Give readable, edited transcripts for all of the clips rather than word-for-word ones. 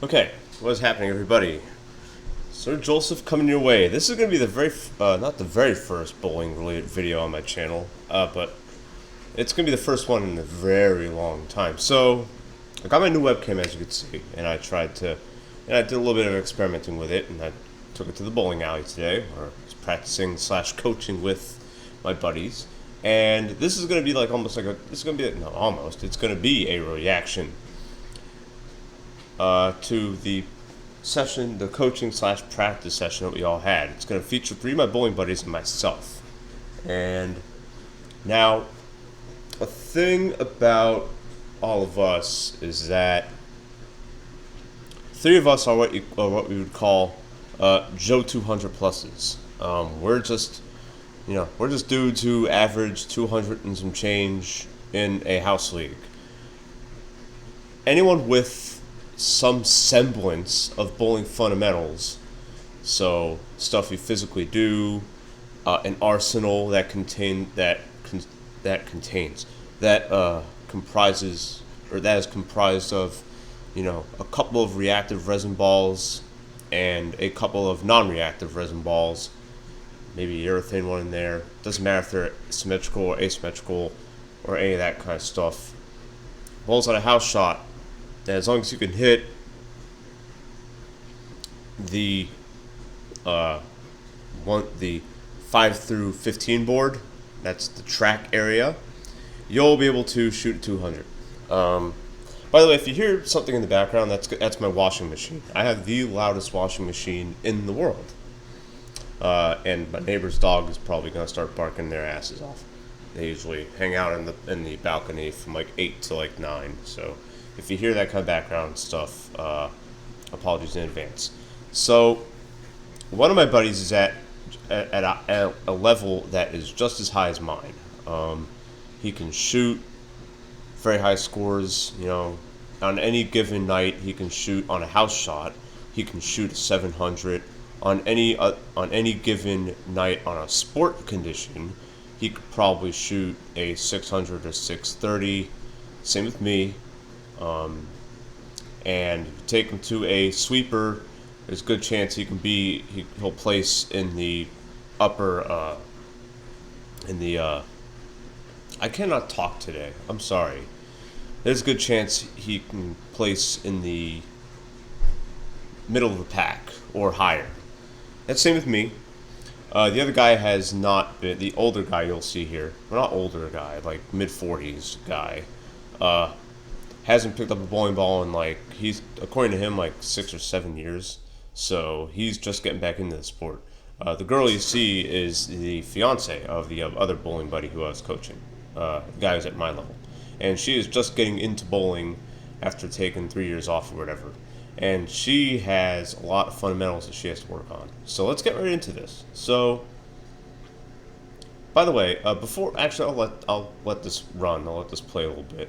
Okay, what is happening, everybody? So Joelsuf coming your way. This is going to be the not the very first bowling-related video on my channel, but it's going to be the first one in a very long time. So, I got my new webcam, as you can see, and I did a little bit of experimenting with it, and I took it to the bowling alley today, where I was practicing / coaching with my buddies. And this is going to be like it's going to be a reaction to the coaching / practice session that we all had. It's going to feature 3 of my bowling buddies and myself. And now, a thing about all of us is that 3 of us are what we would call Joe 200 pluses. We're just dudes who average 200 and some change in a house league. Anyone with some semblance of bowling fundamentals, so stuff you physically do, an arsenal that is comprised of, a couple of reactive resin balls and a couple of non-reactive resin balls, maybe urethane one in there. Doesn't matter if they're symmetrical or asymmetrical or any of that kind of stuff. Bowls on a house shot. As long as you can hit the 5 through 15 board, that's the track area, you'll be able to shoot 200. By the way, if you hear something in the background, that's my washing machine. I have the loudest washing machine in the world, and my neighbor's dog is probably going to start barking their asses off. They usually hang out in the balcony from like 8 to like 9, so if you hear that kind of background stuff, apologies in advance. So, one of my buddies is at a level that is just as high as mine. He can shoot very high scores. On any given night, he can shoot on a house shot. He can shoot a 700. On any given night on a sport condition, he could probably shoot a 600 or 630. Same with me. And take him to a sweeper, there's a good chance he'll place in the upper I cannot talk today. I'm sorry. There's a good chance he can place in the middle of the pack or higher. That's same with me. The other guy has not been, the older guy you'll see here, well, not older guy, like mid-40s guy, hasn't picked up a bowling ball in he's, according to him, 6 or 7 years. So he's just getting back into the sport. The girl you see is the fiance of the other bowling buddy who I was coaching. The guy who's at my level. And she is just getting into bowling after taking 3 years off or whatever. And she has a lot of fundamentals that she has to work on. So let's get right into this. So, by the way, I'll let this run. I'll let this play a little bit.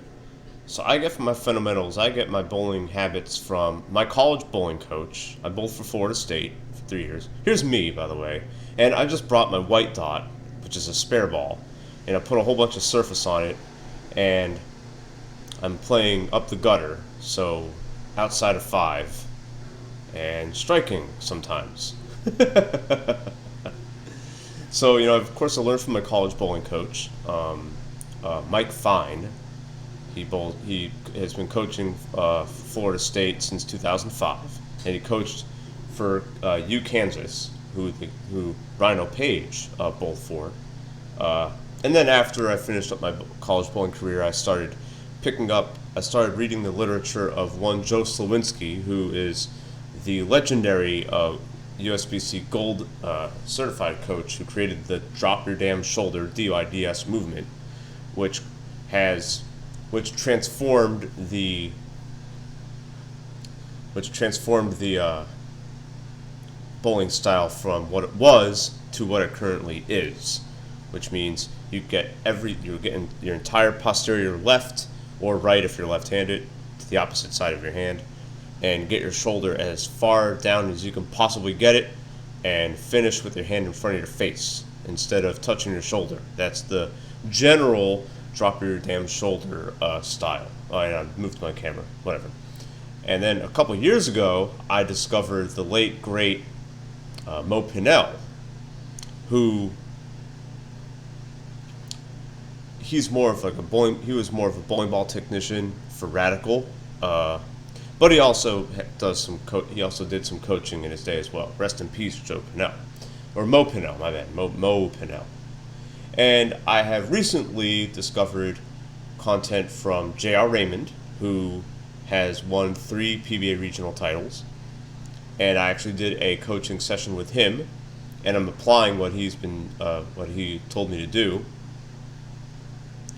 So I get from my fundamentals, I get my bowling habits from my college bowling coach. I bowled for Florida State for 3 years. Here's me, by the way. And I just brought my white dot, which is a spare ball, and I put a whole bunch of surface on it, and I'm playing up the gutter, so outside of 5, and striking sometimes. So, of course I learned from my college bowling coach, Mike Fine. He has been coaching Florida State since 2005, and he coached for Kansas, who Rhino Page bowled for. And then after I finished up my college bowling career, I started reading the literature of one Joe Slawinski, who is the legendary USBC Gold certified coach who created the Drop Your Damn Shoulder DYDS movement, which transformed the bowling style from what it was to what it currently is, which means you're getting your entire posterior left or right if you're left-handed to the opposite side of your hand, and get your shoulder as far down as you can possibly get it, and finish with your hand in front of your face instead of touching your shoulder. That's the general drop your damn shoulder style. Oh, I moved my camera. Whatever. And then a couple years ago, I discovered the late great Mo Pinnell, who he's more of like a bowling. He was more of a bowling ball technician for Radical, but he also does some. He also did some coaching in his day as well. Rest in peace, Joe Pinnell, or Mo Pinnell. My bad, Mo Pinnell. And I have recently discovered content from J.R. Raymond, who has won 3 PBA regional titles, and I actually did a coaching session with him, and I'm applying what he told me to do.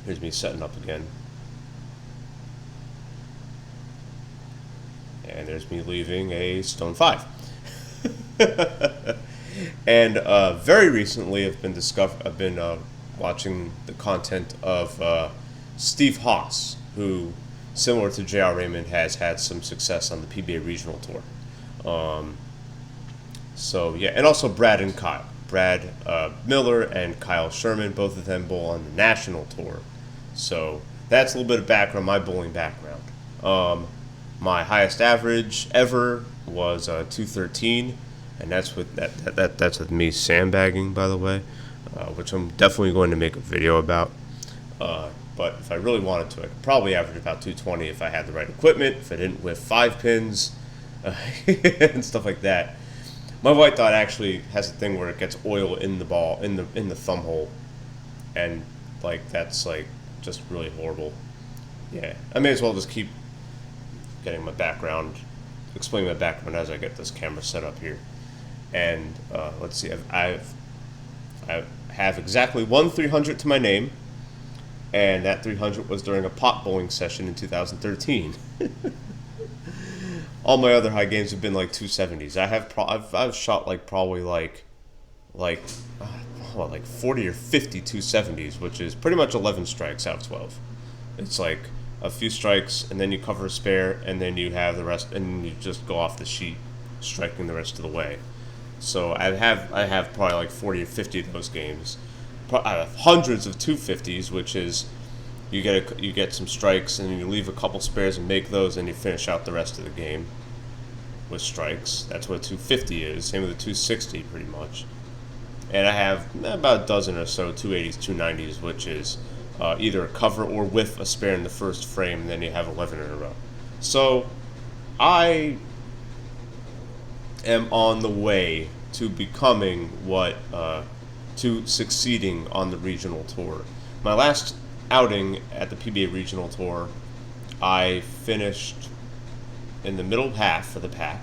Here's me setting up again. And there's me leaving a stone 5. And very recently I've been watching the content of Steve Haas, who, similar to J.R. Raymond, has had some success on the PBA regional tour. So yeah, and also Brad and Kyle. Brad Miller and Kyle Sherman, both of them bowl on the national tour. So that's a little bit of background, my bowling background. My highest average ever was 213, and that's with me sandbagging, by the way, which I'm definitely going to make a video about. But if I really wanted to, I could probably average about 220 if I had the right equipment, if I didn't whiff 5 pins, and stuff like that. My white dot actually has a thing where it gets oil in the ball, in the thumb hole, and like that's like just really horrible. Yeah, I may as well just keep getting my background, explaining my background as I get this camera set up here. And let's see, I have exactly 1 300 to my name, and that 300 was during a pot bowling session in 2013. All my other high games have been like 270s. I've shot like probably like 40 or 50 270s, which is pretty much 11 strikes out of 12. It's like a few strikes, and then you cover a spare, and then you have the rest, and you just go off the sheet, striking the rest of the way. So I have probably like 40 or 50 of those games. I have hundreds of 250s, which is you get some strikes, and you leave a couple spares and make those, and you finish out the rest of the game with strikes. That's what a 250 is. Same with a 260, pretty much. And I have about a dozen or so 280s, 290s, which is either a cover or whiff a spare in the first frame, and then you have 11 in a row. So I am on the way to becoming to succeeding on the regional tour. My last outing at the PBA regional tour, I finished in the middle half of the pack,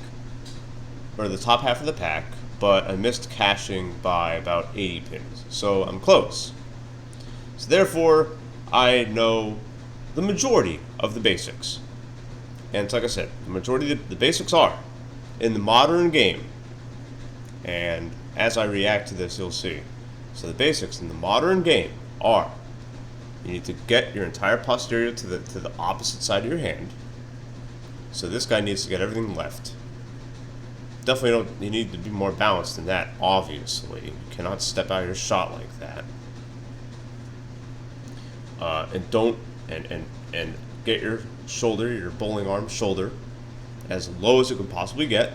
or the top half of the pack, but I missed cashing by about 80 pins. So I'm close. So therefore, I know the majority of the basics. And it's like I said, the majority of the basics are in the modern game. And as I react to this, you'll see. So the basics in the modern game are: you need to get your entire posterior to the opposite side of your hand. So this guy needs to get everything left. Definitely you need to be more balanced than that, obviously. You cannot step out of your shot like that. And get your shoulder, your bowling arm shoulder, as low as it can possibly get.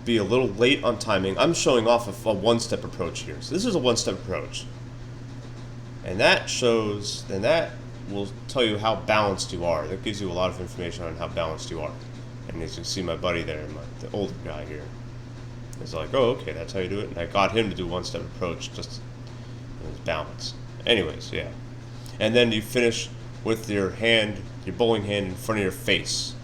Be a little late on timing. I'm showing off a one-step approach here. So this is a one-step approach. And that shows, and that will tell you how balanced you are. That gives you a lot of information on how balanced you are. And as you can see, my buddy there, the older guy here, is like, oh, okay, that's how you do it. And I got him to do one-step approach, just in his balance. Anyways, yeah. And then you finish with your hand, your bowling hand in front of your face.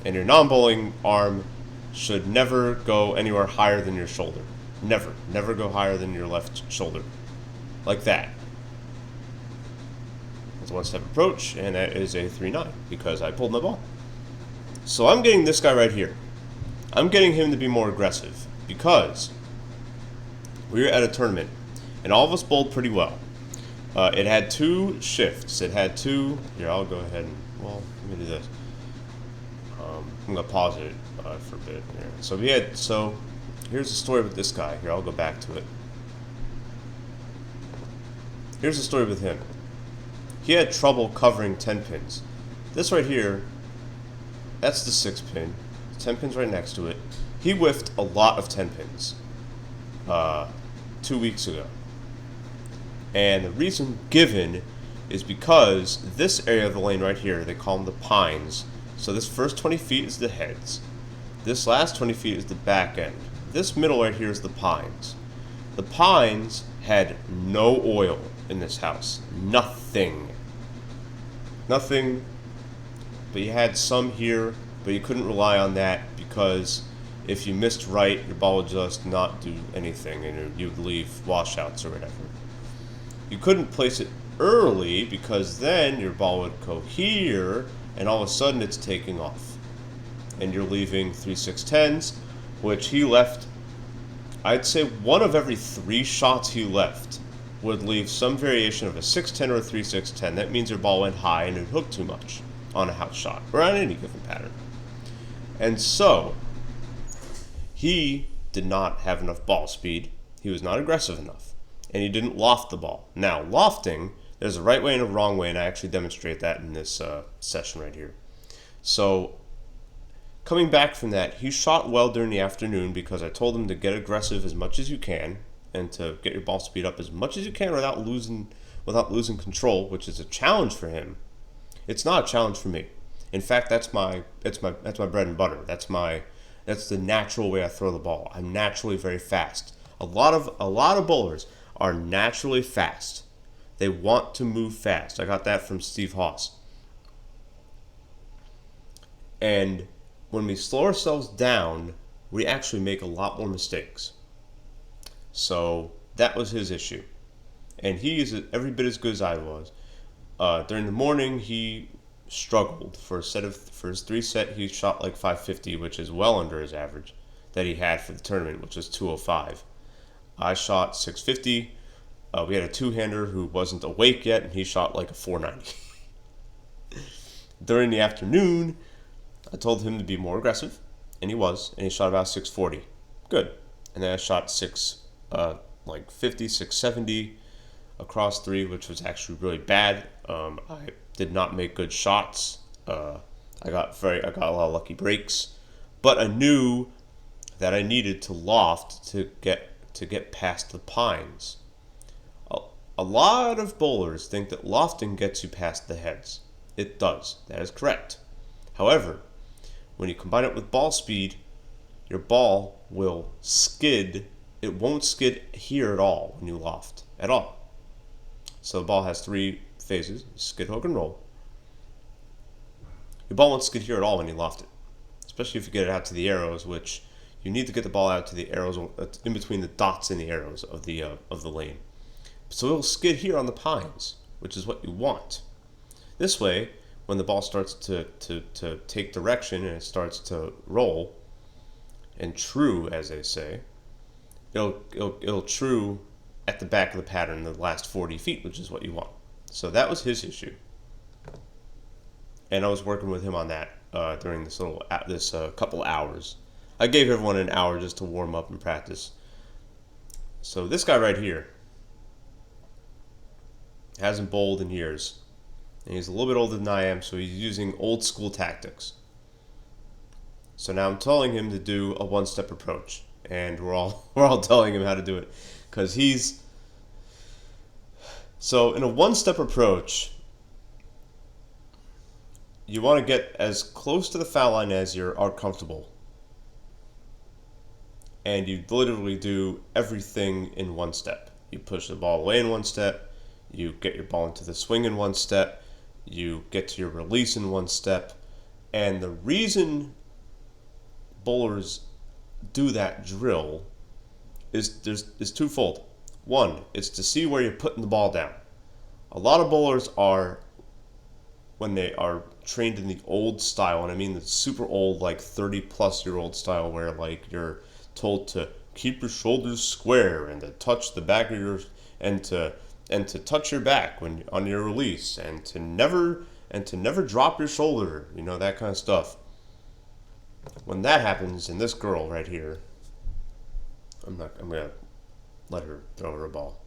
And your non-bowling arm should never go anywhere higher than your shoulder. Never. Never go higher than your left shoulder. Like that. That's a one-step approach, and that is a 3-9, because I pulled my ball. So I'm getting this guy right here. I'm getting him to be more aggressive, because we were at a tournament, and all of us bowled pretty well. It had 2 shifts. It had 2... Here, I'll go ahead and... Well, let me do this. I'm going to pause it for a bit here. So here's the story with this guy. Here, I'll go back to it. Here's the story with him. He had trouble covering 10 pins. This right here, that's the 6-pin. 10 pins right next to it. He whiffed a lot of 10 pins 2 weeks ago. And the reason given is because this area of the lane right here, they call them the pines. So this first 20 feet is the heads. This last 20 feet is the back end. This middle right here is the pines. The pines had no oil in this house. Nothing. Nothing. But you had some here, but you couldn't rely on that because if you missed right, your ball would just not do anything and you'd leave washouts or whatever. You couldn't place it early because then your ball would go here and all of a sudden it's taking off. And you're leaving 3-6-10s, which he left, I'd say 1 of every 3 shots he left would leave some variation of a 6-10 or a 3-6-10. That means your ball went high and it hooked too much on a house shot or on any given pattern. And so, he did not have enough ball speed. He was not aggressive enough. And he didn't loft the ball. Now, lofting, there's a right way and a wrong way, and I actually demonstrate that in this session right here. So, coming back from that, he shot well during the afternoon because I told him to get aggressive as much as you can and to get your ball speed up as much as you can without losing control, which is a challenge for him. It's not a challenge for me. In fact, that's my bread and butter. That's the natural way I throw the ball. I'm naturally very fast. A lot of bowlers are naturally fast. They want to move fast. I got that from Steve Haas. And when we slow ourselves down, we actually make a lot more mistakes. So that was his issue. And he is every bit as good as I was. During the morning, he struggled. For his 3-set, he shot like 550, which is well under his average that he had for the tournament, which was 205. I shot 650. We had a 2-hander who wasn't awake yet, and he shot like a 490. During the afternoon, I told him to be more aggressive, and he was, and he shot about 640. Good. And then I shot 650, 670 across 3, which was actually really bad. I did not make good shots. I got a lot of lucky breaks, but I knew that I needed to loft to get past the pines. A lot of bowlers think that lofting gets you past the heads. It does. That is correct. However, when you combine it with ball speed, your ball will skid. It won't skid here at all when you loft. At all. So the ball has 3 phases: skid, hook, and roll. Your ball won't skid here at all when you loft it. Especially if you get it out to the arrows, which you need to get the ball out to the arrows in between the dots and the arrows of the lane. So it'll skid here on the pines, which is what you want. This way, when the ball starts to take direction and it starts to roll, and true, as they say, it'll true at the back of the pattern the last 40 feet, which is what you want. So that was his issue. And I was working with him on that during this couple hours. I gave everyone an hour just to warm up and practice. So this guy right here hasn't bowled in years. And he's a little bit older than I am, so he's using old school tactics. So now I'm telling him to do a 1-step approach. And we're all telling him how to do it. Because so in a 1-step approach, you want to get as close to the foul line as you are comfortable. And you literally do everything in 1 step. You push the ball away in 1 step. You get your ball into the swing in 1 step. You get to your release in 1 step. And the reason bowlers do that drill is twofold. One, it's to see where you're putting the ball down. A lot of bowlers are, when they are trained in the old style, and I mean the super old, like 30-plus-year-old style, where like you're told to keep your shoulders square and to touch the back of your and to touch your back when on your release, and to never drop your shoulder, that kind of stuff. When that happens, and this girl right here, I'm gonna let her throw her a ball.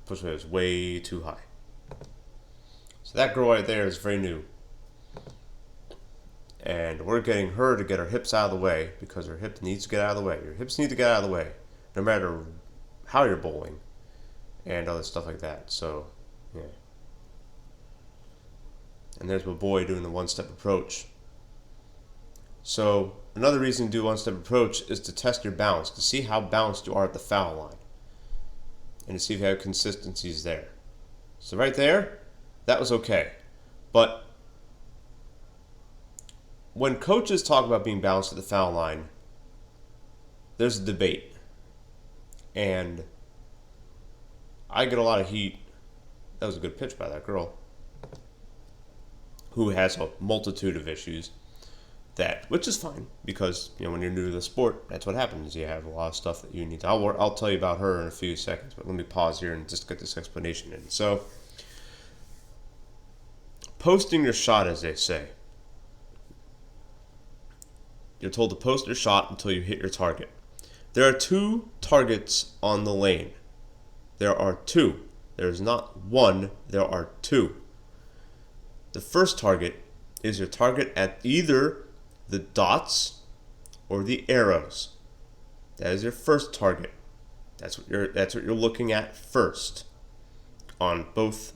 Push it is way too high. So that girl right there is very new. And we're getting her to get her hips out of the way because her hip needs to get out of the way. Your hips need to get out of the way, no matter how you're bowling and other stuff like that. So, yeah. And there's my boy doing the one-step approach. So, another reason to do one-step approach is to test your balance, to see how balanced you are at the foul line, and to see if you have consistencies there. So right there, that was okay. But when coaches talk about being balanced at the foul line, there's a debate. And I get a lot of heat. That was a good pitch by that girl, who has a multitude of issues, which is fine, because when you're new to the sport, that's what happens. You have a lot of stuff that you need to. I'll tell you about her in a few seconds, but let me pause here and just get this explanation in. So, posting your shot, as they say. You're told to post your shot until you hit your target. There are 2 targets on the lane. There are 2. There's not 1, there are 2. The first target is your target at either the dots or the arrows. That is your first target. That's what you're looking at first on both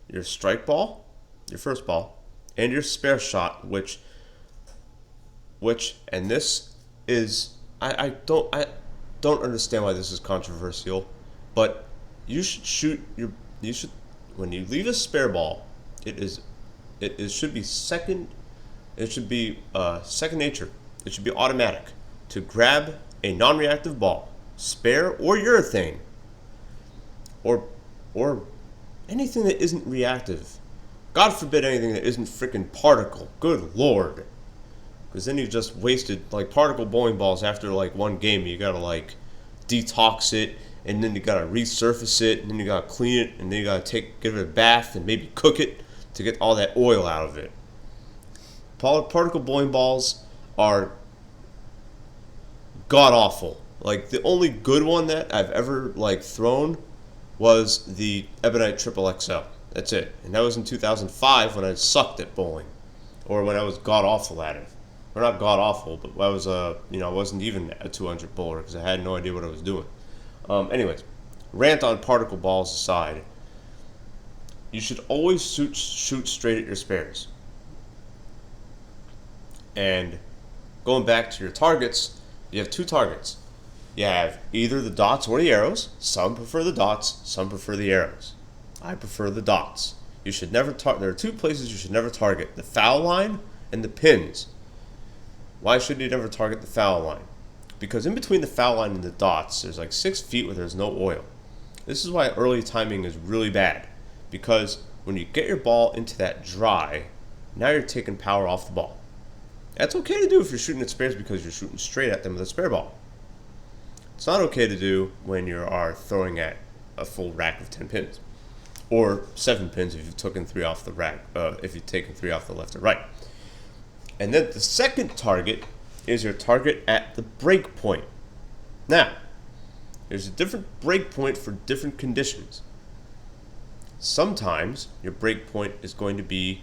your strike ball, your first ball, and your spare shot, which and this is I don't understand why this is controversial, but you should when you leave a spare ball, it should be second nature. It should be automatic to grab a non-reactive ball, spare or urethane, or anything that isn't reactive. God forbid anything that isn't freaking particle. Good Lord. Because then you've just wasted, particle bowling balls after, one game. You gotta, detox it, and then you gotta resurface it, and then you gotta clean it, and then you gotta give it a bath, and maybe cook it to get all that oil out of it. Particle bowling balls are god-awful. The only good one that I've ever, thrown was the Ebonite Triple XL. That's it. And that was in 2005 when I sucked at bowling. Or when I was god-awful at it. Or not god-awful, but I was, I wasn't even a 200 bowler because I had no idea what I was doing. Anyways, rant on particle balls aside, you should always shoot straight at your spares. And going back to your targets, you have 2 targets. You have either the dots or the arrows. Some prefer the dots, some prefer the arrows. I prefer the dots. You should never there are 2 places you should never target: the foul line and the pins. Why should you never target the foul line? Because in between the foul line and the dots, there's 6 feet where there's no oil. This is why early timing is really bad. Because when you get your ball into that dry, now you're taking power off the ball. That's okay to do if you're shooting at spares because you're shooting straight at them with a spare ball. It's not okay to do when you are throwing at a full rack of 10 pins. Or 7 pins if you've taken 3 off the rack, if you've taken 3 off the left or right. And then the second target is your target at the break point. Now, there's a different break point for different conditions. Sometimes your break point is going to be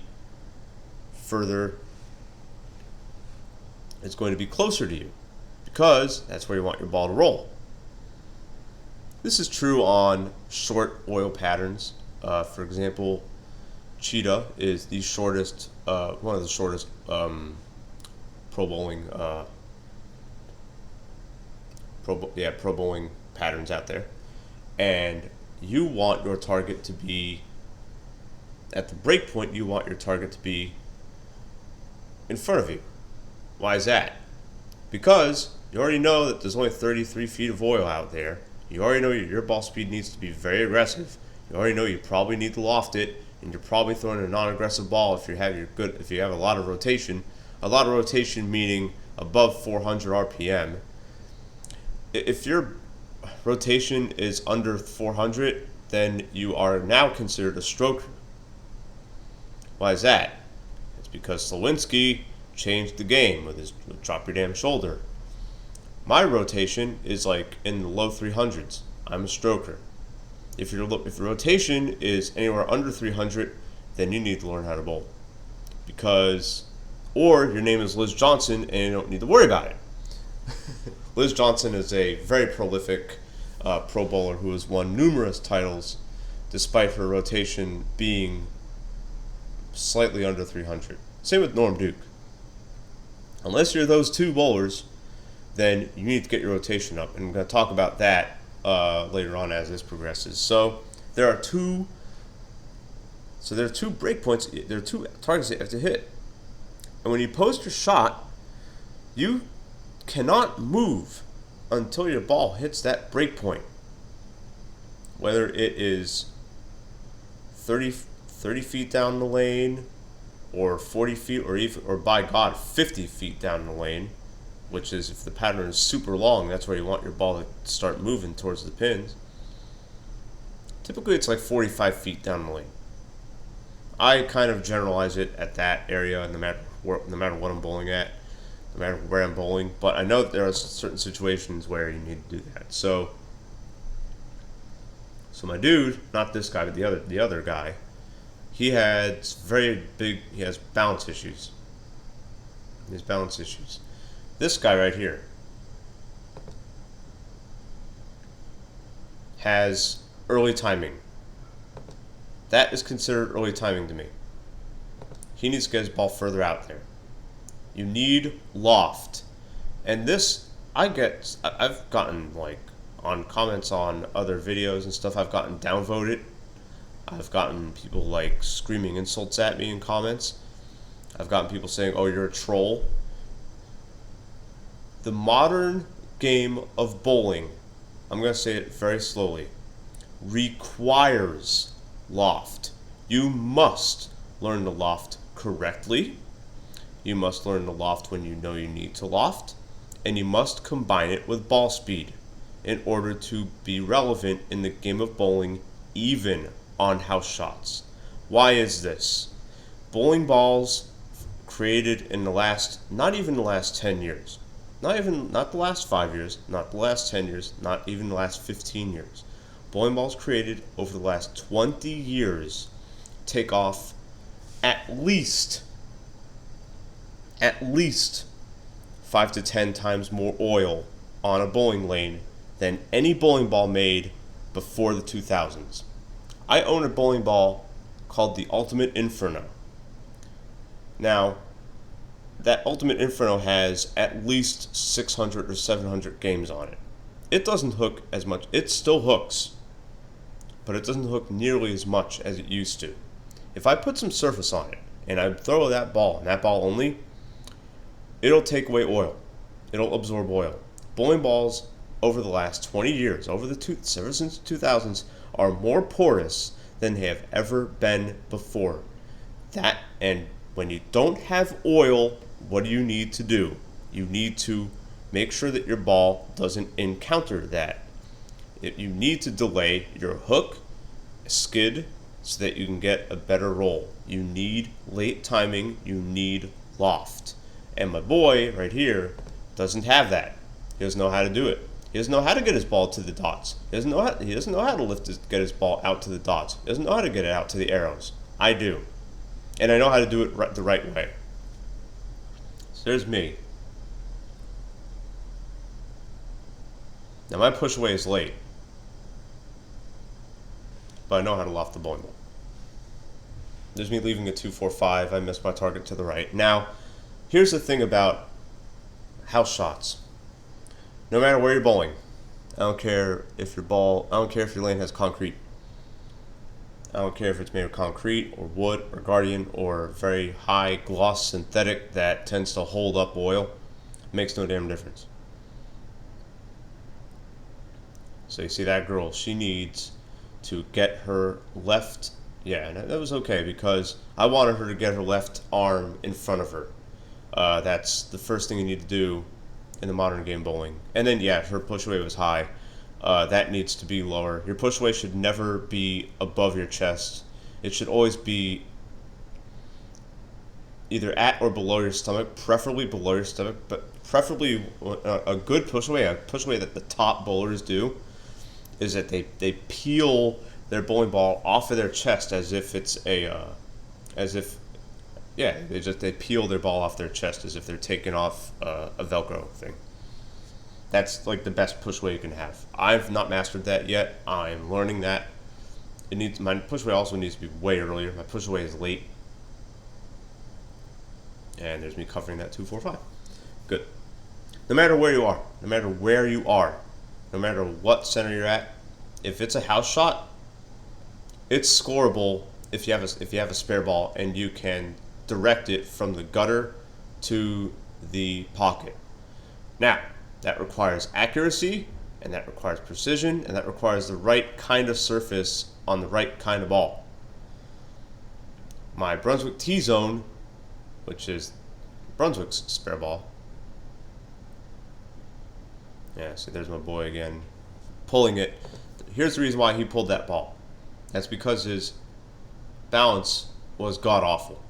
it's going to be closer to you because that's where you want your ball to roll. This is true on short oil patterns. For example, Cheetah is the shortest, one of the shortest pro bowling patterns out there, and you want your target to be at the break point. You want your target to be in front of you. Why is that? Because you already know that there's only 33 feet of oil out there. You already know your ball speed needs to be very aggressive. You already know you probably need to loft it, and you're probably throwing a non-aggressive ball if you have a lot of rotation. A lot of rotation meaning above 400 RPM. If your rotation is under 400, then you are now considered a stroker. Why is that? It's because Slawinski changed the game with drop your damn shoulder. My rotation is in the low 300s. I'm a stroker. If your rotation is anywhere under 300, then you need to learn how to bowl. Because, or your name is Liz Johnson and you don't need to worry about it. Liz Johnson is a very prolific pro bowler who has won numerous titles despite her rotation being slightly under 300. Same with Norm Duke. Unless you're those two bowlers, then you need to get your rotation up. And I'm going to talk about that later on as this progresses. So there are two break points. There are two targets that you have to hit. And when you post your shot, you cannot move until your ball hits that break point. Whether it is 30 feet down the lane, or 40 feet, or by God, 50 feet down the lane, which is if the pattern is super long, that's where you want your ball to start moving towards the pins. Typically, it's like 45 feet down the lane. I kind of generalize it at that area, no matter what I'm bowling at, no matter where I'm bowling. But I know that there are certain situations where you need to do that. So my dude, not this guy, but the other guy, he has balance issues. He has balance issues. This guy right here has early timing. That is considered early timing to me. He needs to get his ball further out there. You need loft. And this, I've gotten, like, on comments on other videos and stuff, I've gotten downvoted. I've gotten people, like, screaming insults at me in comments. I've gotten people saying, oh, you're a troll. The modern game of bowling, I'm going to say it very slowly, requires loft. You must learn to loft correctly. You must learn to loft when you know you need to loft. And you must combine it with ball speed in order to be relevant in the game of bowling, even on house shots. Why is this? Bowling balls created in the last, not even the last 10 years, not the last 5 years, not the last 10 years, not even the last 15 years. Bowling balls created over the last 20 years take off at least 5 to 10 times more oil on a bowling lane than any bowling ball made before the 2000s. I own a bowling ball called the Ultimate Inferno. Now, that Ultimate Inferno has at least 600 or 700 games on it. It doesn't hook as much. It still hooks, but it doesn't hook nearly as much as it used to. If I put some surface on it and I throw that ball, and that ball only, it'll take away oil. It'll absorb oil. Bowling balls over the last 20 years, ever since the 2000s, are more porous than they have ever been before. And when you don't have oil, what do you need to do? You need to make sure that your ball doesn't encounter that. You need to delay your hook, skid, so that you can get a better roll. You need late timing, you need loft. And my boy right here doesn't have that. He doesn't know how to do it. He doesn't know how to get his ball to the dots. He doesn't know how to get his ball out to the dots. He doesn't know how to get it out to the arrows. I do. And I know how to do it the right way. So there's me. Now my push away is late, but I know how to loft the bowling ball. There's me leaving a 2-4-5. I missed my target to the right. Now, here's the thing about house shots. No matter where you're bowling, I don't care if your lane has concrete. I don't care if it's made of concrete or wood or Guardian or very high gloss synthetic that tends to hold up oil. It makes no damn difference. So you see that girl, she needs to get her left, and that was okay because I wanted her to get her left arm in front of her. That's the first thing you need to do in the modern game bowling. And then, her push away was high. That needs to be lower. Your push away should never be above your chest. It should always be either at or below your stomach, preferably below your stomach, but preferably a good push away that the top bowlers do, is that they peel their bowling ball off of their chest as if it's a as if, yeah, they peel their ball off their chest as if they're taking off a Velcro thing. That's like the best push weight you can have. I've not mastered that yet. I'm learning that. My push weight also needs to be way earlier. My push weight is late, and there's me covering that 245. Good. No matter where you are, no matter what center you're at, if it's a house shot, it's scoreable if you have a spare ball and you can direct it from the gutter to the pocket. Now, that requires accuracy, and that requires precision, and that requires the right kind of surface on the right kind of ball. My Brunswick T-Zone, which is Brunswick's spare ball. Yeah, see, there's my boy again, pulling it. Here's the reason why he pulled that ball. That's because his balance was god-awful.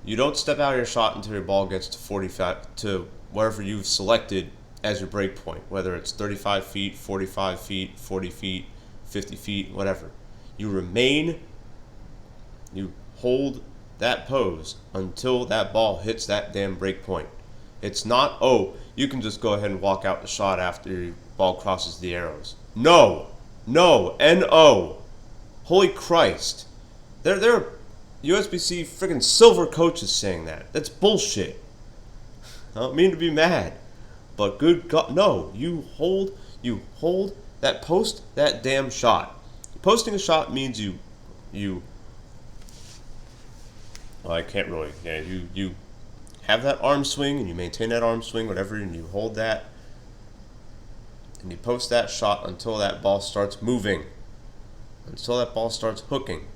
You don't step out of your shot until your ball gets to 45, to wherever you've selected as your break point, whether it's 35 feet, 45 feet, 40 feet, 50 feet, whatever. You hold that pose until that ball hits that damn break point. It's not, oh, you can just go ahead and walk out the shot after your ball crosses the arrows. No, N-O. Holy Christ. There are USBC freaking silver coaches saying that. That's bullshit. I don't mean to be mad, but good God, no. You hold that that damn shot. Posting a shot means well, I can't really. Yeah, you have that arm swing and you maintain that arm swing, whatever, and you hold that and you post that shot until that ball starts moving, until that ball starts hooking.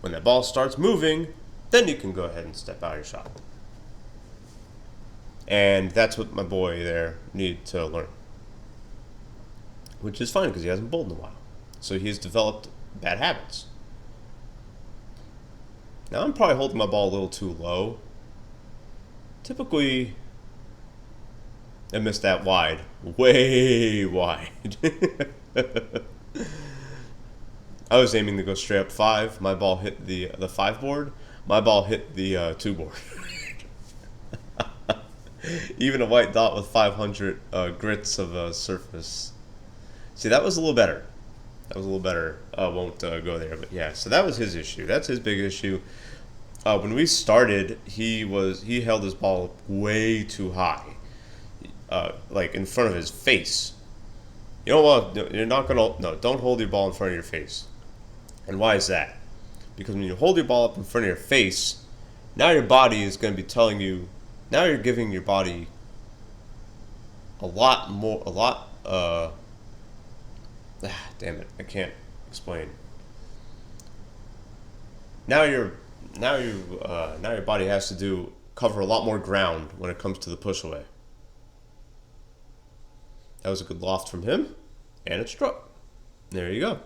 When that ball starts moving, then you can go ahead and step out of your shot. And that's what my boy there needed to learn, which is fine because he hasn't bowled in a while, so he's developed bad habits. Now I'm probably holding my ball a little too low. Typically, I missed that wide, way wide. I was aiming to go straight up 5. My ball hit the 5 board. My ball hit the 2 board. Even a white dot with 500 grits of surface. See, that was a little better. Won't go there, but yeah. So that was his issue. That's his big issue. When we started, he held his ball up way too high, like in front of his face. You know what? Don't hold your ball in front of your face. And why is that? Because when you hold your ball up in front of your face, now your body is going to be telling you. Now you're giving your body damn it, I can't explain. Now your body has to cover a lot more ground when it comes to the push away. That was a good loft from him, and it struck. There you go.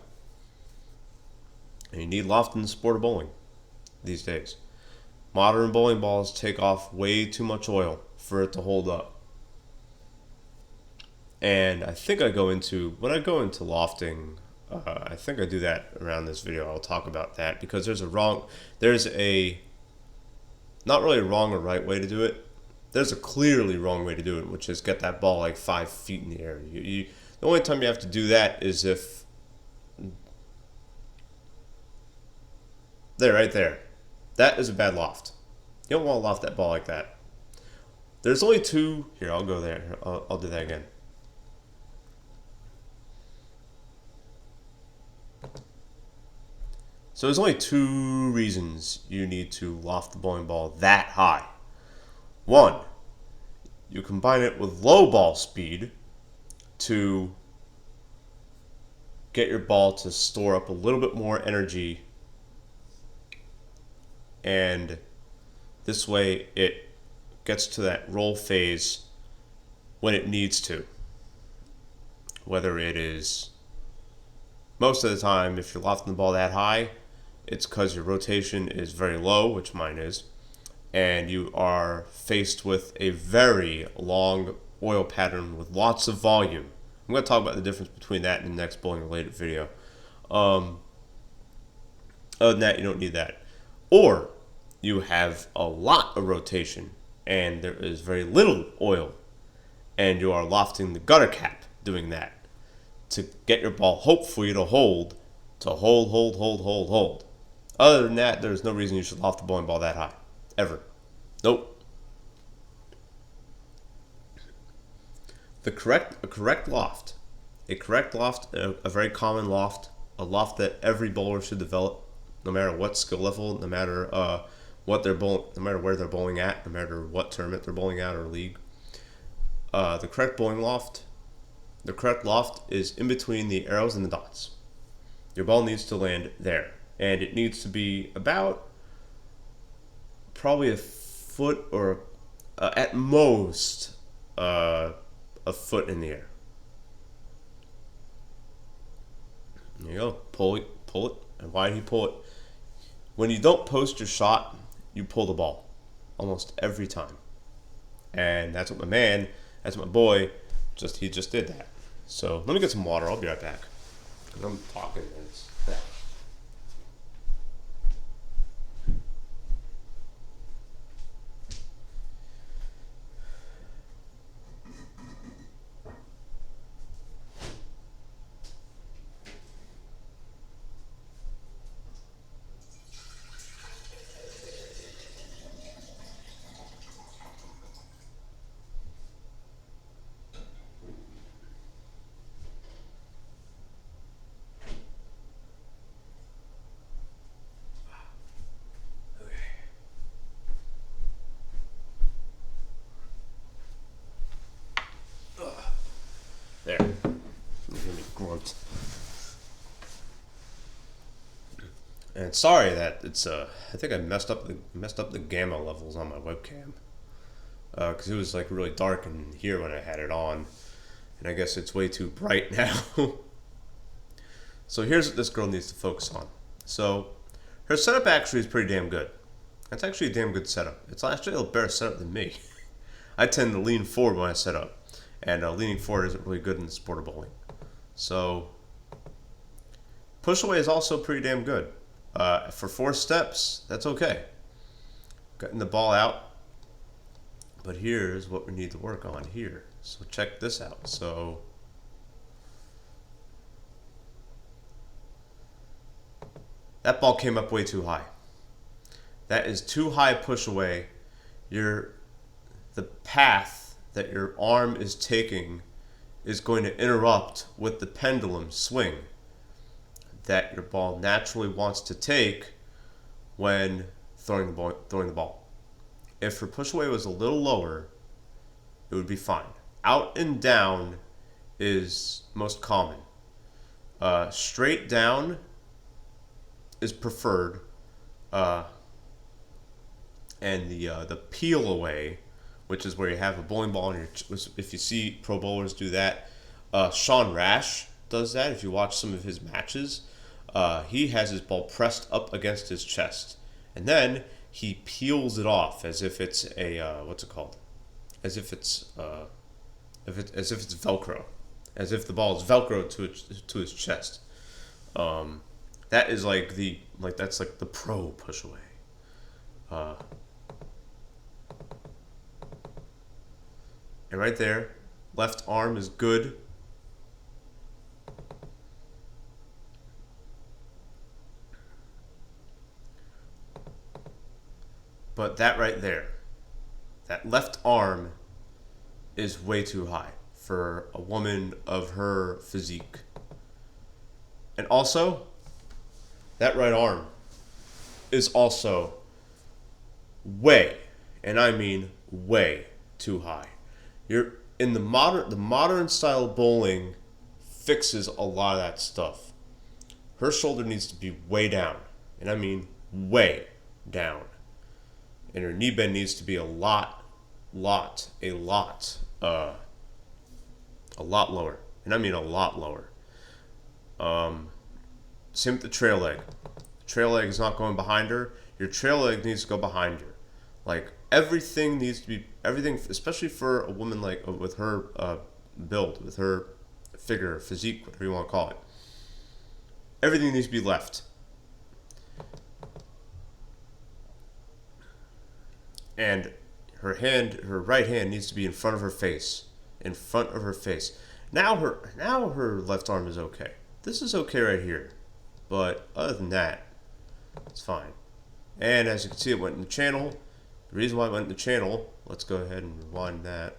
And you need loft in the sport of bowling these days. Modern bowling balls take off way too much oil for it to hold up. And I think when I go into lofting, I think I do that around this video. I'll talk about that because there's a not really a wrong or right way to do it. There's a clearly wrong way to do it, which is get that ball like 5 feet in the air. The only time you have to do that is if right there. That is a bad loft. You don't want to loft that ball like that. There's only two. Here, I'll go there. I'll do that again. So there's only 2 reasons you need to loft the bowling ball that high. 1, you combine it with low ball speed to get your ball to store up a little bit more energy, and this way it gets to that roll phase when it needs to. Whether it is, most of the time, if you're lofting the ball that high, it's because your rotation is very low, which mine is, and you are faced with a very long oil pattern with lots of volume. I'm going to talk about the difference between that and the next bowling related video. Other than that, you don't need that. Or you have a lot of rotation and there is very little oil, and you are lofting the gutter cap doing that to get your ball hopefully to hold, hold. Other than that, there's no reason you should loft the bowling ball that high. Ever. Nope. A correct loft, a very common loft, a loft that every bowler should develop, no matter what skill level, no matter what they're bowling, no matter where they're bowling at, no matter what tournament they're bowling at or league. The correct loft is in between the arrows and the dots. Your ball needs to land there, and it needs to be about probably a foot or at most a foot in the air. There you go. Pull it. And why do you pull it? When you don't post your shot, you pull the ball almost every time. And that's what my boy, he just did that. So let me get some water. I'll be right back. I'm talking. There. You hear me grunt. And sorry that it's I think I messed up the gamma levels on my webcam. Because it was like really dark in here when I had it on, and I guess it's way too bright now. So here's what this girl needs to focus on. So her setup actually is pretty damn good. That's actually a damn good setup. It's actually a better setup than me. I tend to lean forward when I set up, and leaning forward isn't really good in the sport of bowling. So push away is also pretty damn good. For 4 steps, that's okay. Getting the ball out. But here's what we need to work on here. So check this out. So that ball came up way too high. That is too high push away. The path that your arm is taking is going to interrupt with the pendulum swing that your ball naturally wants to take when throwing the ball. If her push away was a little lower, it would be fine. Out and down is most common. Straight down is preferred, and the peel away, which is where you have a bowling ball in your. If you see pro bowlers do that, Sean Rash does that. If you watch some of his matches, he has his ball pressed up against his chest, and then he peels it off as if it's a what's it called? As if it's Velcro, as if the ball is Velcro to his chest. That is that's like the pro push away. And right there, left arm is good. But that right there, that left arm is way too high for a woman of her physique. And also, that right arm is also way, and I mean way too high. You're in the modern style of bowling fixes a lot of that stuff. Her shoulder needs to be way down, and I mean way down. And her knee bend needs to be a lot lower. And I mean a lot lower. Same with the trail leg. The trail leg is not going behind her. Your trail leg needs to go behind her. Like everything needs to be especially for a woman like with her build, with her figure, physique, whatever you want to call it. Everything needs to be left. and her right hand needs to be in front of her face, in front of her face. Now her left arm is okay. This is okay right here, but other than that, it's fine. And as you can see, it went in the channel. The reason why it went in the channel, let's go ahead and rewind that.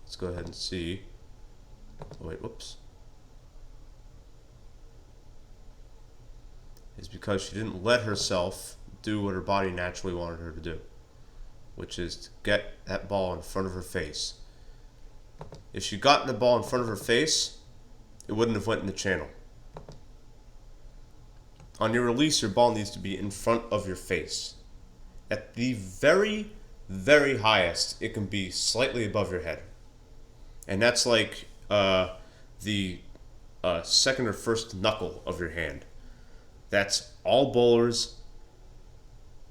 Let's go ahead and see. Oh, wait, whoops. Is because she didn't let herself do what her body naturally wanted her to do, which is to get that ball in front of her face. If she got the ball in front of her face, it wouldn't have went in the channel. On your release, your ball needs to be in front of your face. At the very, very highest, it can be slightly above your head. And that's like the second or first knuckle of your hand. That's all bowlers,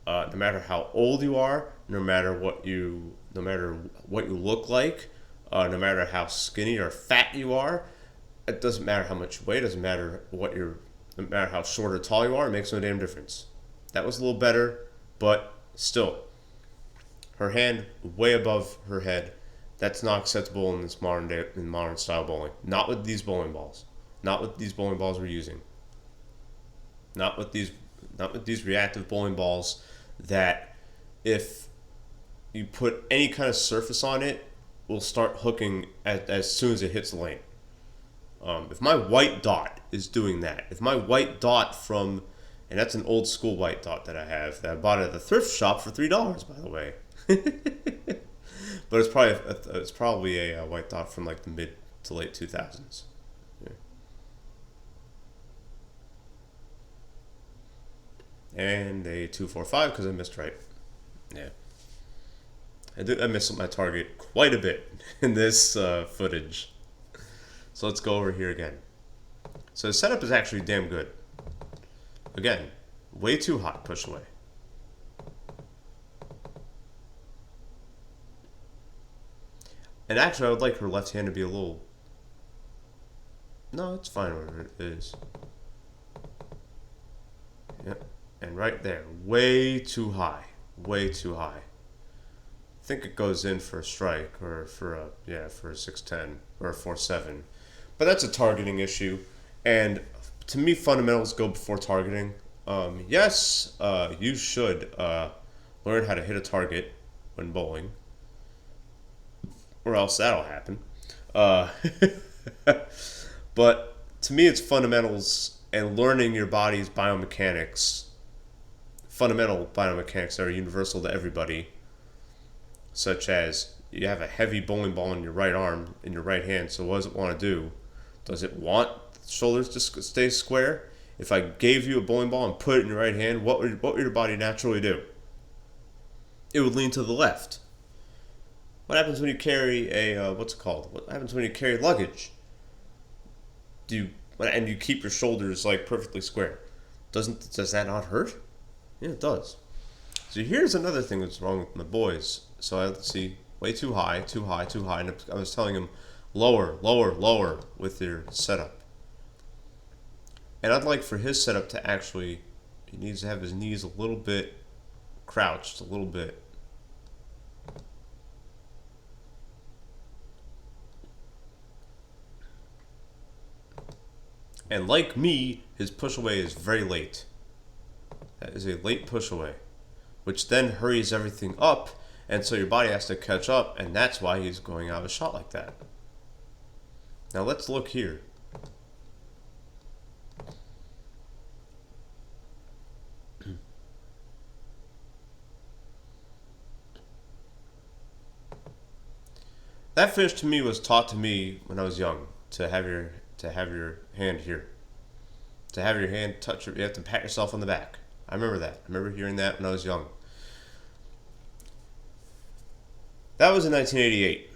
no matter how old you are, no matter what you look like, no matter how skinny or fat you are. It doesn't matter how much you weigh. It doesn't matter no matter how short or tall you are. It makes no damn difference. That was a little better, but still, her hand way above her head. That's not acceptable in this modern style bowling. Not with these bowling balls. Not with these bowling balls we're using. Not with these reactive bowling balls that, if you put any kind of surface on it, will start hooking as soon as it hits the lane. If my white dot is doing that, if my white dot and that's an old school white dot that I have, that I bought at the thrift shop for $3, by the way. But it's probably a white dot from like the mid to late 2000s. Yeah. And a 245 because I missed right. Yeah. I missed my target quite a bit in this footage. So let's go over here again. So the setup is actually damn good. Again, way too hot, push away. And actually, I would like her left hand to be a little... No, it's fine where it is. Yep. And right there, way too high. Way too high. I think it goes in for a strike, or for a 6-10 or a 4-7. But that's a targeting issue. And to me, fundamentals go before targeting. Yes, you should learn how to hit a target when bowling, or else that'll happen. But to me, it's fundamentals and learning your body's biomechanics, fundamental biomechanics that are universal to everybody, such as you have a heavy bowling ball in your right arm, in your right hand, so what does it want to do? Does it want the shoulders to stay square? If I gave you a bowling ball and put it in your right hand, what would your body naturally do? It would lean to the left. What happens when you carry what happens when you carry luggage? And you keep your shoulders like perfectly square? Does that not hurt? Yeah, it does. So here's another thing that's wrong with my boys. So let's see, way too high, and I was telling him lower, lower, lower with your setup. And I'd like for his setup to actually, he needs to have his knees a little bit crouched, a little bit. And like me, his push away is very late. That is a late push away, which then hurries everything up, and so your body has to catch up, and that's why he's going out of shot like that. Now let's look here. That finish to me was taught to me when I was young, to have your hand here. To have your hand touch you have to pat yourself on the back. I remember that. I remember hearing that when I was young. That was in 1988.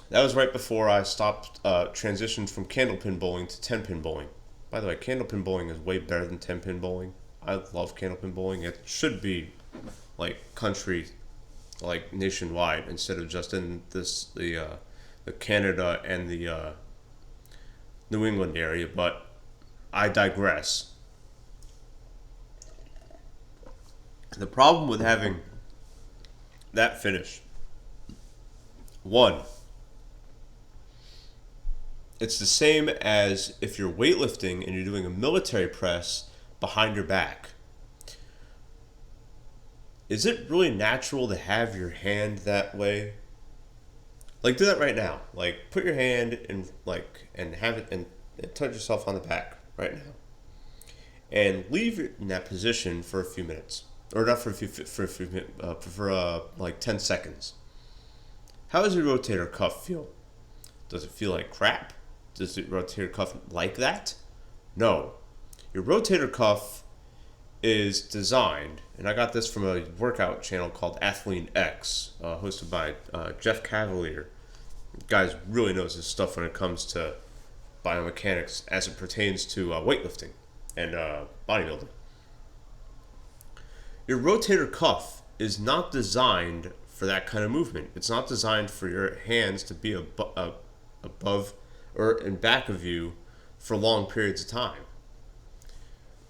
That was right before I transitioned from candlepin bowling to 10-pin bowling. By the way, candlepin bowling is way better than 10-pin bowling. I love candlepin bowling. It should be like country, like nationwide, instead of just in the Canada and the New England area. But I digress. The problem with having that finish. One, it's the same as if you're weightlifting and you're doing a military press behind your back. Is it really natural to have your hand that way? Like, do that right now. Like, put your hand in, like, and have it, and touch yourself on the back right now. And leave it in that position for a few minutes. Or not for a few minutes, like 10 seconds. How does your rotator cuff feel? Does it feel like crap? Does your rotator cuff like that? No. Your rotator cuff is designed, and I got this from a workout channel called Athlean X, hosted by Jeff Cavalier. The guy really knows his stuff when it comes to biomechanics as it pertains to weightlifting and bodybuilding. Your rotator cuff is not designed for that kind of movement. It's not designed for your hands to be above or in back of you for long periods of time.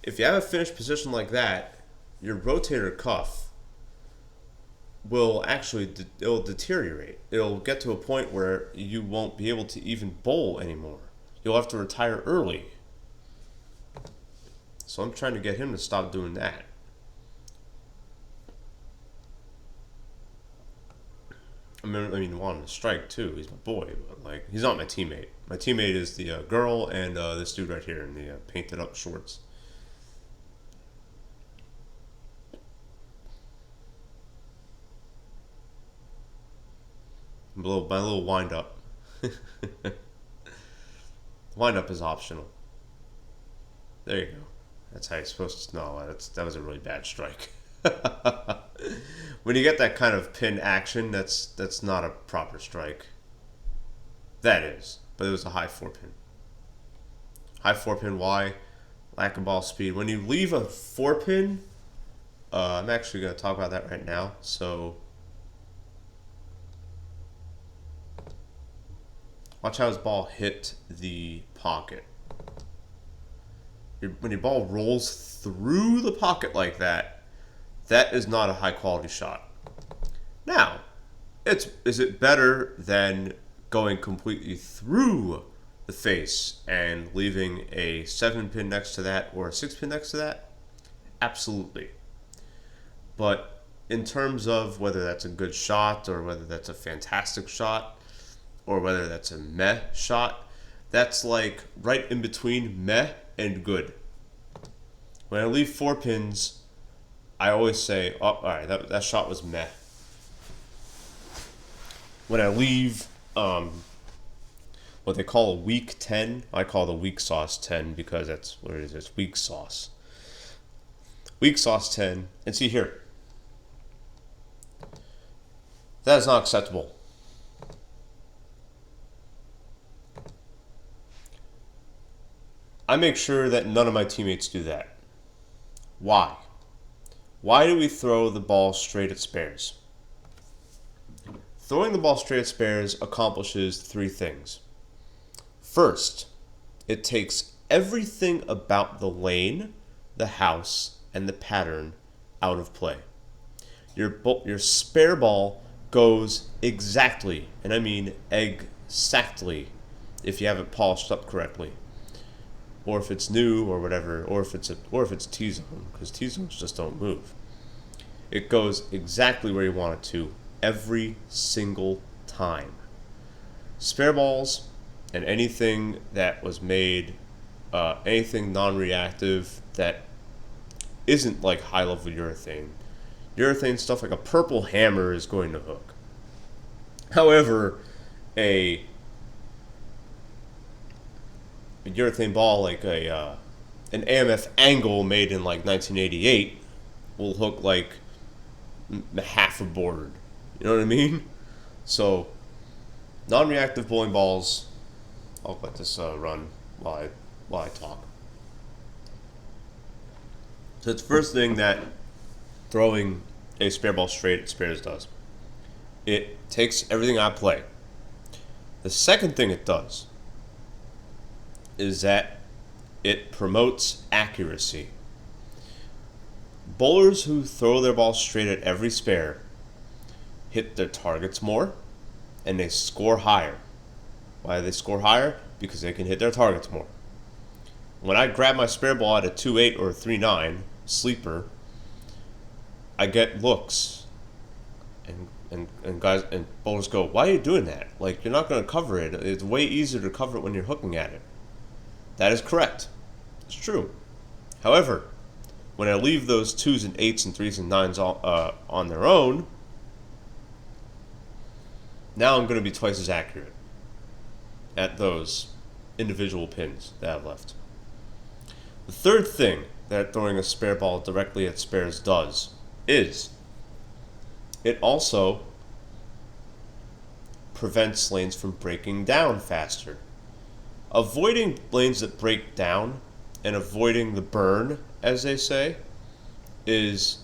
If you have a finished position like that, your rotator cuff will actually it'll deteriorate. It'll get to a point where you won't be able to even bowl anymore. You'll have to retire early. So I'm trying to get him to stop doing that. I mean, want him to strike too. He's my boy, but like, he's not my teammate. My teammate is the girl and this dude right here in the painted up shorts. My little wind up. Wind up is optional. There you go. That's how you're supposed to know. That was a really bad strike. When you get that kind of pin action, that's not a proper strike. That is, but it was a high 4-pin. High 4-pin. Why? Lack of ball speed. When you leave a 4-pin, I'm actually going to talk about that right now. So watch how his ball hit the pocket. When your ball rolls through the pocket like that, that is not a high quality shot. Now, is it better than going completely through the face and leaving a 7-pin next to that or a 6-pin next to that? Absolutely. But in terms of whether that's a good shot or whether that's a fantastic shot or whether that's a meh shot, that's like right in between meh and good. When I leave 4 pins, I always say, oh, all right, that shot was meh. When I leave what they call a weak 10, I call the weak sauce 10 because that's what it is. It's weak sauce. Weak sauce 10. And see here. That is not acceptable. I make sure that none of my teammates do that. Why? Why do we throw the ball straight at spares? Throwing the ball straight at spares accomplishes 3 things. First, it takes everything about the lane, the house, and the pattern out of play. Your spare ball goes exactly, and I mean exactly, if you have it polished up correctly, or if it's new or whatever, or if it's T-zone, because T-zones just don't move. It goes exactly where you want it to every single time. Spare balls and anything that was made, anything non-reactive that isn't like high-level urethane. Urethane stuff like a purple hammer is going to hook. However, a urethane ball like an AMF angle made in like 1988 will hook like half a board. You know what I mean? So, non-reactive bowling balls. I'll let this run while I talk. So it's the first thing that throwing a spare ball straight at spares does. It takes everything out of play. The second thing it does is that it promotes accuracy. Bowlers who throw their ball straight at every spare hit their targets more, and they score higher. Why do they score higher? Because they can hit their targets more. When I grab my spare ball at a 2.8 or a 3.9 sleeper, I get looks, and guys and bowlers go, "Why are you doing that? Like, you're not going to cover it. It's way easier to cover it when you're hooking at it." That is correct. It's true. However, when I leave those 2s and 8s and 3s and 9s on their own, now I'm going to be twice as accurate at those individual pins that I've left. The third thing that throwing a spare ball directly at spares does is it also prevents lanes from breaking down faster. Avoiding lanes that break down and avoiding the burn, as they say, is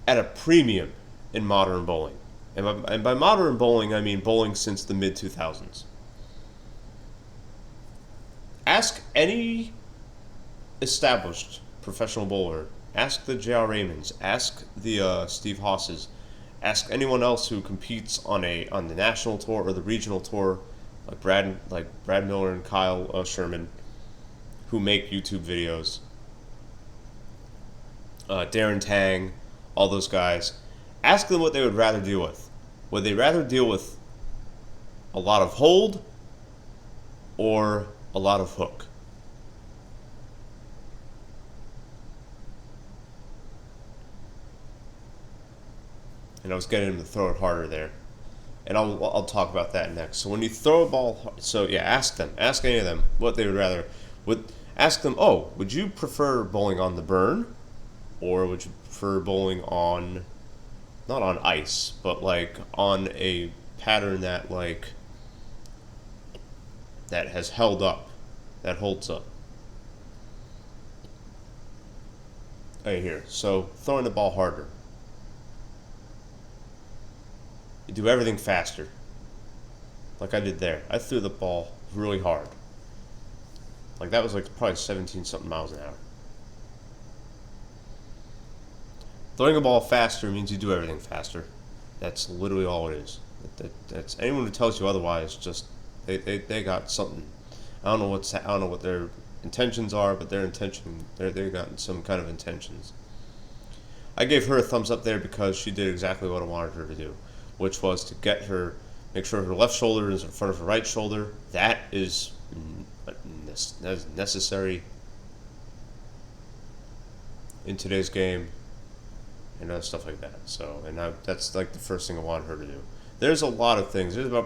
at a premium in modern bowling. And by modern bowling, I mean bowling since the mid-2000s. Ask any established professional bowler. Ask the J.R. Raymonds. Ask the Steve Hosses. Ask anyone else who competes on the national tour or the regional tour, like Brad Miller and Kyle Sherman, who make YouTube videos. Darren Tang, all those guys. Ask them what they would rather deal with. Would they rather deal with a lot of hold or a lot of hook? And I was getting him to throw it harder there. And I'll talk about that next. So when you throw a ball, ask them. Ask any of them what they would rather. Ask them, would you prefer bowling on the burn? Or would you prefer bowling on, not on ice, but like on a pattern that that has held up, that holds up? Right here. So throwing the ball harder. You do everything faster. Like I did there. I threw the ball really hard. Like that was like probably 17 something miles an hour. Throwing a ball faster means you do everything faster. That's literally all it is. That's anyone who tells you otherwise, just they got something. I don't know what their intentions are, but they got some kind of intentions. I gave her a thumbs up there because she did exactly what I wanted her to do, which was to make sure her left shoulder is in front of her right shoulder. That is necessary in today's game, and other stuff like that. So, that's like the first thing I wanted her to do. There's a lot of things. There's I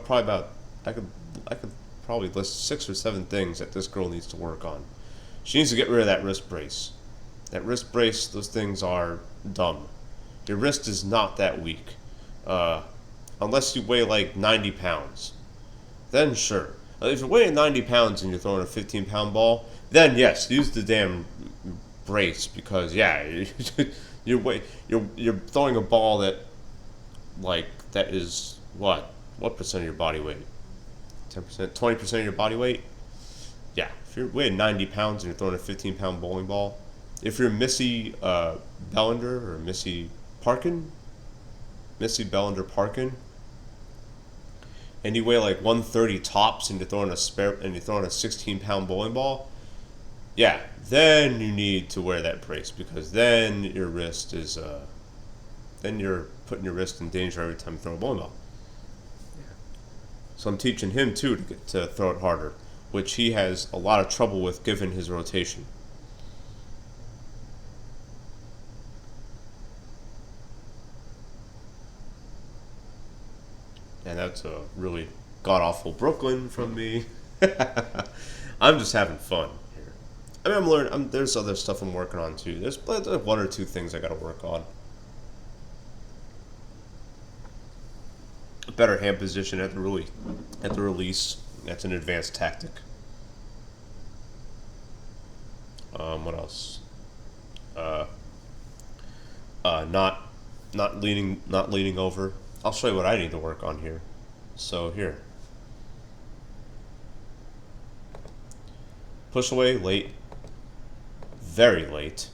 could probably list 6 or 7 things that this girl needs to work on. She needs to get rid of that wrist brace. That wrist brace, those things are dumb. Your wrist is not that weak. Unless you weigh like 90 pounds. Then sure. If you're weighing 90 pounds and you're throwing a 15-pound ball, then yes, use the damn brace, because yeah, you're throwing a ball that is what percent of your body weight? 10%, 20% of your body weight? Yeah, if you're weighing 90 pounds and you're throwing a 15-pound bowling ball, if you're Missy Bellander or Missy Bellander Parkin, and you weigh like 130 tops and you're throwing a 16-pound bowling ball, yeah, then you need to wear that brace, because then your wrist is then you're putting your wrist in danger every time you throw a bowling ball. Yeah. So I'm teaching him too to throw it harder, which he has a lot of trouble with given his rotation. And that's a really god-awful Brooklyn from me. I'm just having fun here. I mean, I'm learning. There's other stuff I'm working on too. There's 1 or 2 things I got to work on. A better hand position at the release. That's an advanced tactic. What else? Not leaning over. I'll show you what I need to work on here. So here. Push away late. Very late.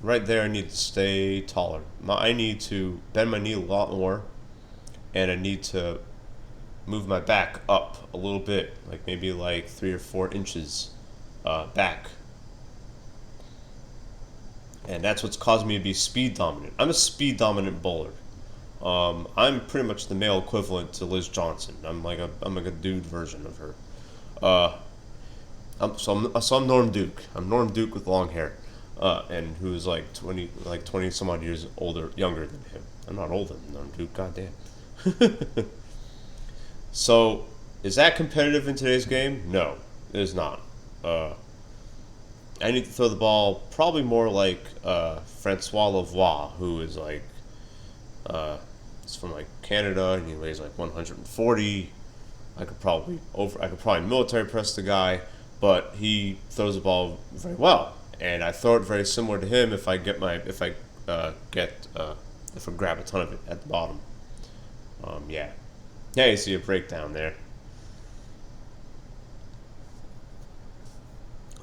Right there, I need to stay taller. I need to bend my knee a lot more, and I need to move my back up a little bit, like maybe like 3 or 4 inches back. And that's what's caused me to be speed dominant. I'm a speed dominant bowler. I'm pretty much the male equivalent to Liz Johnson. I'm like a dude version of her. Uh, I'm Norm Duke. I'm Norm Duke with long hair, and who's like 20 some odd years younger than him. I'm not older than Norm Duke. Goddamn. So, is that competitive in today's game? No, it is not. Uh, I need to throw the ball probably more like Francois Lavoie, who is like he's from like Canada and he weighs like 140. I could probably military press the guy, but he throws the ball very well, and I throw it very similar to him if I grab a ton of it at the bottom. Yeah, yeah, you see a breakdown there.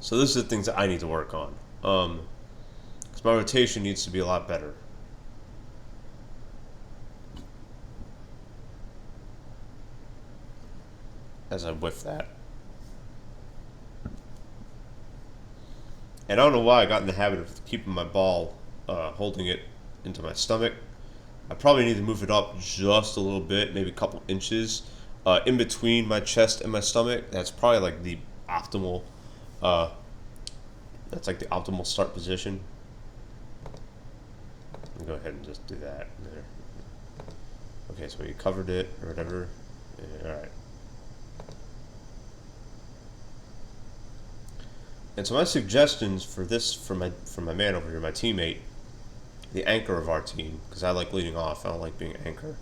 So this is the things that I need to work on. Because my rotation needs to be a lot better. As I whiff that. And I don't know why I got in the habit of keeping my ball, holding it into my stomach. I probably need to move it up just a little bit, maybe a couple inches, in between my chest and my stomach. That's probably like the optimal. Uh, that's like the optimal start position. I'll go ahead and just do that there. Okay, so we covered it or whatever. Yeah, all right. And so my suggestions for this for my man over here, my teammate, the anchor of our team, because I like leading off. I don't like being anchor.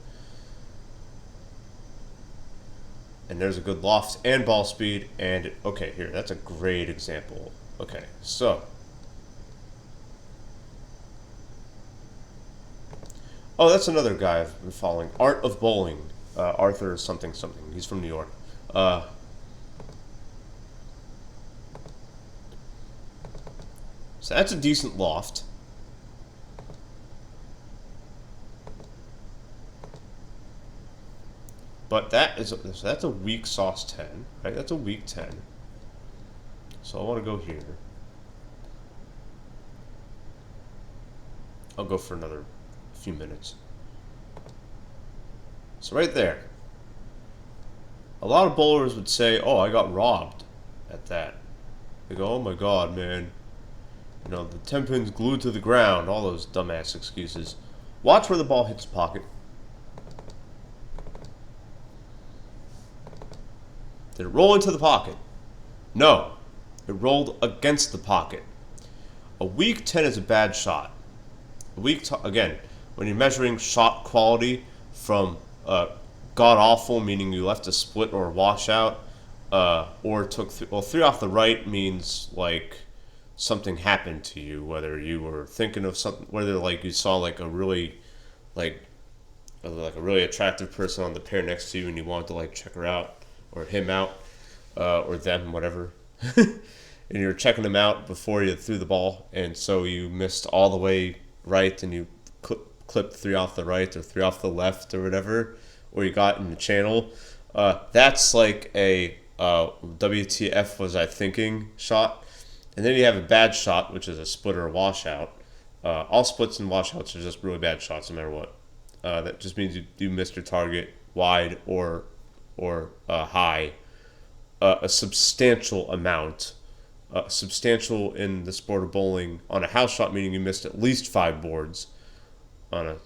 And there's a good loft and ball speed. And okay, here, that's a great example. Okay, so. Oh, that's another guy I've been following. Art of Bowling. Arthur something something. He's from New York. So that's a decent loft. But that's a weak sauce 10, right? That's a weak 10. So I want to go here. I'll go for another few minutes. So right there. A lot of bowlers would say, "Oh, I got robbed at that." They go, "Oh my god, man. You know, the 10 pin's glued to the ground." All those dumbass excuses. Watch where the ball hits the pocket. Did it roll into the pocket? No. It rolled against the pocket. A weak 10 is a bad shot. Again, when you're measuring shot quality from god awful, meaning you left a split or a washout, or took 3 off the right means like something happened to you, whether you were thinking of something, whether like you saw like a really like a really attractive person on the pair next to you and you wanted to like check her out or him out, or them, whatever. And you're checking them out before you threw the ball, and so you missed all the way right, and you clipped 3 off the right or 3 off the left or whatever, or you got in the channel. That's like a WTF was I thinking shot. And then you have a bad shot, which is a split or a washout. All splits and washouts are just really bad shots, no matter what. That just means you missed your target wide or high, a substantial amount. Substantial in the sport of bowling on a house shot, meaning you missed at least 5 boards on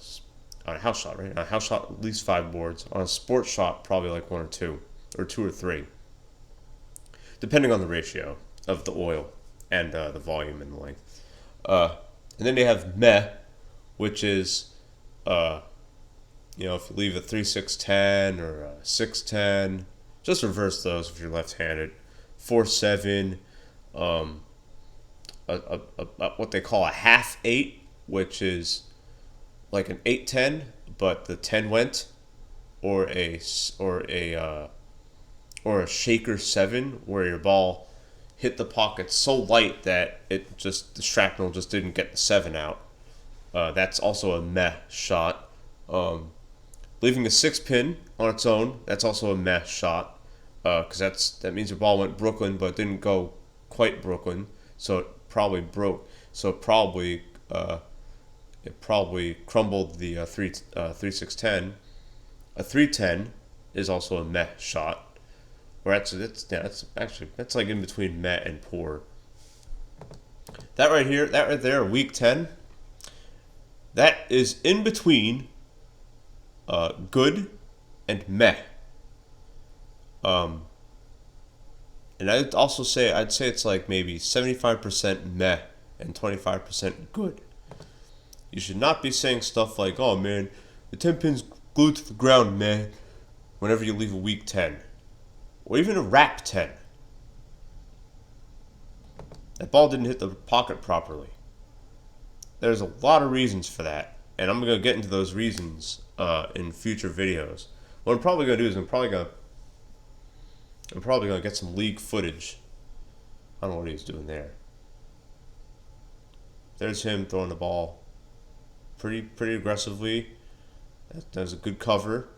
a house shot, right? On a house shot, at least 5 boards. On a sports shot, probably like 1 or 2 or 3, depending on the ratio of the oil and the volume and the length. And then you have meh, which is if you leave a 3-6-10 or a 6-10, just reverse those if you're left-handed. 4-7, what they call a half 8, which is like an 8-10, but the 10 went, or a shaker 7, where your ball hit the pocket so light that the shrapnel just didn't get the 7 out. That's also a meh shot. Leaving a 6-pin on its own, that's also a meh shot. Because that means your ball went Brooklyn, but didn't go quite Brooklyn, so it probably broke. So it probably crumbled the 3-6-10. A 3-10 is also a meh shot. Where that's like in between meh and poor. That right there, week 10. That is in between good and meh. And I'd say it's like maybe 75% meh and 25% good. You should not be saying stuff like, "Oh man, the 10 pin's glued to the ground, man," whenever you leave a week 10. Or even a wrap 10. That ball didn't hit the pocket properly. There's a lot of reasons for that, and I'm going to get into those reasons in future videos. What I'm probably going to do is I'm probably going to get some league footage. I don't know what he's doing there. There's him throwing the ball pretty aggressively. That was a good cover.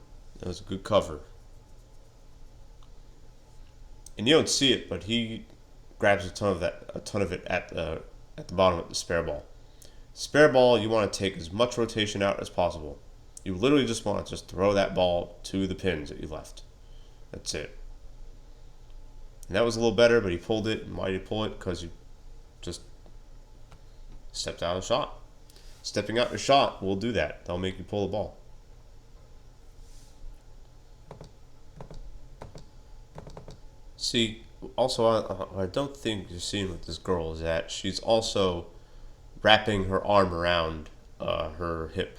And you don't see it, but he grabs a ton of it at the bottom of the spare ball. Spare ball, you want to take as much rotation out as possible. You literally just want to throw that ball to the pins that you left. That's it. And that was a little better, but he pulled it. And why did he pull it? Because you just stepped out of the shot. Stepping out the shot will do that. That'll make you pull the ball. See, also, I don't think you're seeing with this girl is that she's also wrapping her arm around her hip.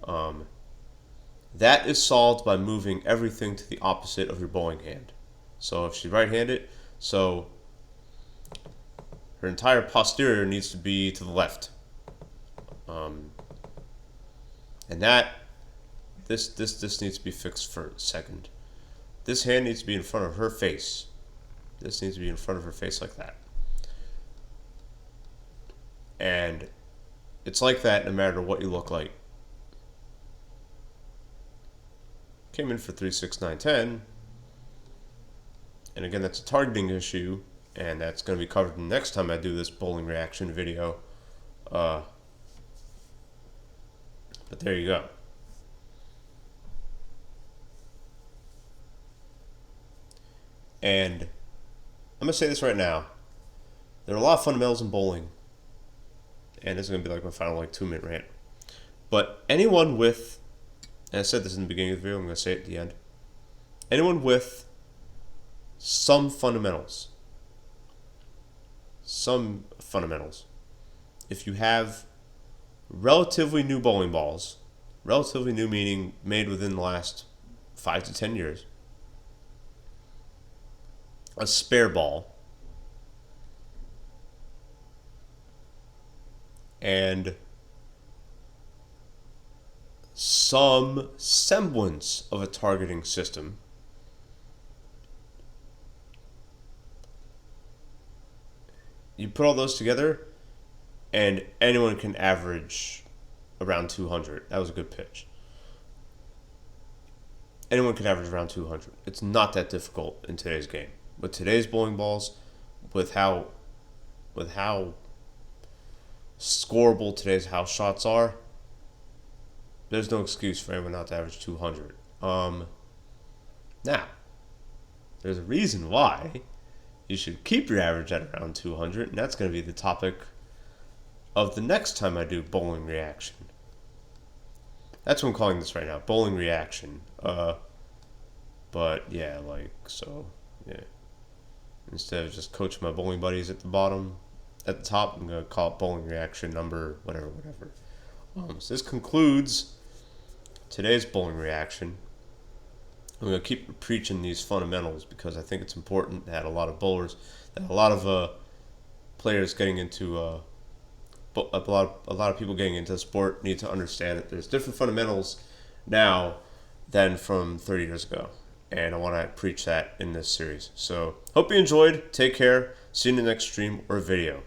That is solved by moving everything to the opposite of your bowling hand. So if she's right-handed, so her entire posterior needs to be to the left. And this needs to be fixed for a second. This hand needs to be in front of her face. This needs to be in front of her face like that. And it's like that no matter what you look like. Came in for 3-6-9-10. And again, that's a targeting issue. And that's going to be covered the next time I do this bowling reaction video. But there you go. And I'm going to say this right now. There are a lot of fundamentals in bowling. And this is going to be like my final 2-minute rant. But anyone with, and I said this in the beginning of the video, I'm going to say it at the end. Anyone with some fundamentals. If you have relatively new bowling balls, relatively new meaning made within the last 5 to 10 years, a spare ball, and some semblance of a targeting system, you put all those together and anyone can average around 200. That was a good pitch. Anyone can average around 200. It's not that difficult in today's game. With today's bowling balls, with how scoreable today's house shots are, there's no excuse for anyone not to average 200. Now, there's a reason why you should keep your average at around 200, and that's going to be the topic of the next time I do bowling reaction. That's what I'm calling this right now, bowling reaction. But yeah, yeah. Instead of just coaching my bowling buddies at the top, I'm going to call it bowling reaction number whatever. So this concludes today's bowling reaction. I'm going to keep preaching these fundamentals because I think it's important that a lot of bowlers, that a lot of players getting into a lot of people getting into the sport need to understand that there's different fundamentals now than from 30 years ago. And I want to preach that in this series. So hope you enjoyed. Take care. See you in the next stream or video.